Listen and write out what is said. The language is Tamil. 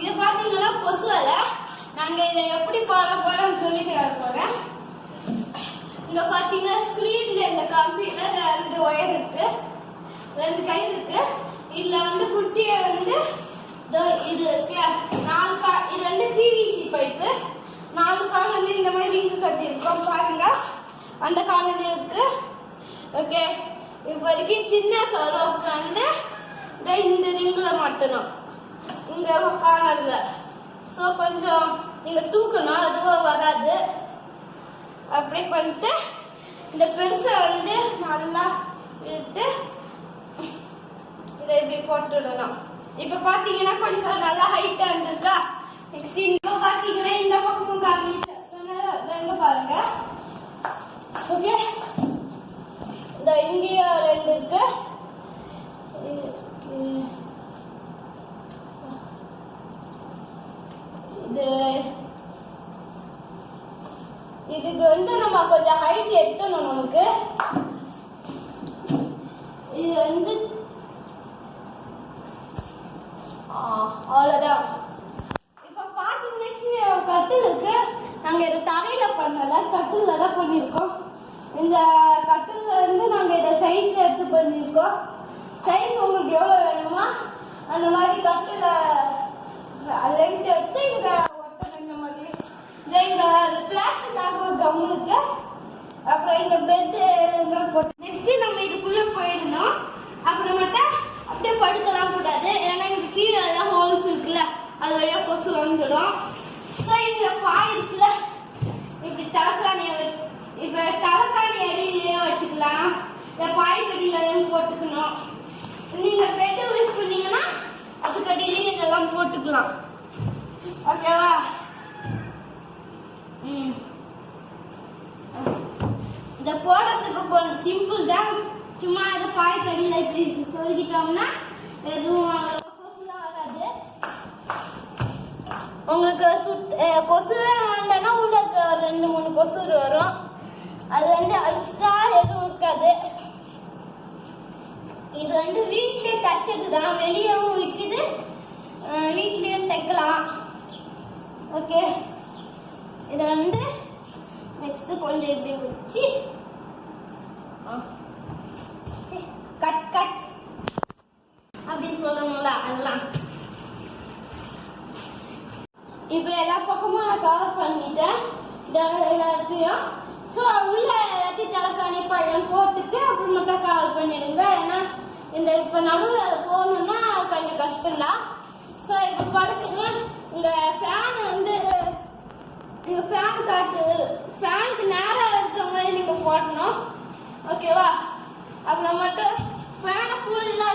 இது பாத்தீங்கன்னா கொசு அலை. நாங்க இதை எப்படி போட போறோம்னு சொல்லி போறேன். இங்க பாத்தீங்கன்னா ஸ்கிரீன்ல இந்த கம்பியில 2 ஒயர் இருக்கு, 2 கயிறு இருக்கு. இதுல குட்டிய இது இருக்கு 4 இது பிவிசி பைப்பு. 4 கால் இந்த மாதிரி ரிங்கு கட்டி இருக்கோம் பாருங்க. அந்த காலம் இருக்கு. ஓகே, இப்ப வரைக்கும் சின்ன ரோப் இந்த ரிங்ல மாட்டணும், இங்க காலர்ல. ஸோ கொஞ்சம் நீங்க தூக்கணும், அதுவும் வராது. அப்படி பண்ணிட்டு இந்த பெருசை நல்லா இழுத்து இதை இப்படி போட்டுடணும். இப்ப பாத்தீங்கன்னா கொஞ்சம் நல்லா ஹைட்டா இருந்திருக்கா. நெக்ஸ்ட் இங்க பாத்தீங்கன்னா இந்த பக்கம் காமிங்க பாருங்க. ஓகே, இந்த இங்கேயும் 2 இருக்கு. இதுக்கு நம்ம கொஞ்சம் ஹைட் எடுக்கணும். நமக்கு இது அவ்வளவுதான். இப்ப பாத்தீங்கன்னா கட்டிலுக்கு நாங்க இதை தரையில பண்ணல, கட்டில தான் பண்ணிருக்கோம். இந்த கட்டில நாங்க இதை சைஸ்ல எடுத்து பண்ணிருக்கோம். சைஸ் உங்களுக்கு எவ்வளவு வேணுமா அந்த மாதிரி கட்டில லென்த் எடுத்து இங்க ஒட்டணும். இந்த மாதிரி இங்க பிளாஸ்டிக்காக ஒரு கம் இருக்கு. அப்புறம் இங்க பெட்டு போட்டு நெக்ஸ்ட் நம்ம இதுக்குள்ள போயிடணும். அப்புறமேட்டா அப்படியே படுக்கலாம் கூடாது, ஏன்னா இங்க கீழே எல்லாம் ஹோல்ஸ் இருக்குல்ல, அது வழியா கொசு வந்துடும். ஸோ இதுல பாய் இருக்குல்ல, இப்படி தலைக்காணி அடியிலேயே வச்சுக்கலாம், இல்லை பாய் கடியிலையும் போட்டுக்கணும். நீங்க பெட்டு யூஸ் பண்ணீங்கன்னா அதுக்கு அடியிலேயே இதெல்லாம் போட்டுக்கலாம். ஓகேவா? இதை போடுறதுக்கு கொஞ்சம் சிம்பிள் தான். சும்மா இதை பாய் கடியில இப்படி சொல்லிக்கிட்டோம்னா எதுவும் கொசுலாம் வராது. உங்களுக்கு கொசு வேண்டாம்னா உள்ள 2-3 கொசு வரும், அது அடிச்சுட்டா எதுவும் இருக்காது. இது வீட்லயே தைச்சது தான், வெளியவும் விற்குது, வீட்லயே தைக்கலாம். ஓகே, இதை நெக்ஸ்ட் கொஞ்சம் இப்படி வச்சு கட் கட் அப்படின்னு சொல்லணும்ல, அதெல்லாம் இப்ப எல்லா பக்கமும் நான் கவர் பண்ணிட்டேன் எல்லாத்தையும். ஸோ உள்ள எல்லாத்தையும் தலைக்காணி பையன் போட்டுட்டு அப்புறமேட்டா கவர் பண்ணிடுங்க. ஏன்னா இந்த இப்ப நடுவில் போகணும்னா கொஞ்சம் கஷ்டம்தான். ஸோ இப்ப படுத்துன்னா இங்க ஃபேன் இங்க ஃபேன் காட்டு, ஃபேனுக்கு நேரம் இருக்க மாதிரி நீங்க போடணும். ஓகேவா? அப்புறம் மட்டும் ஃபேனை ஃபுல்லா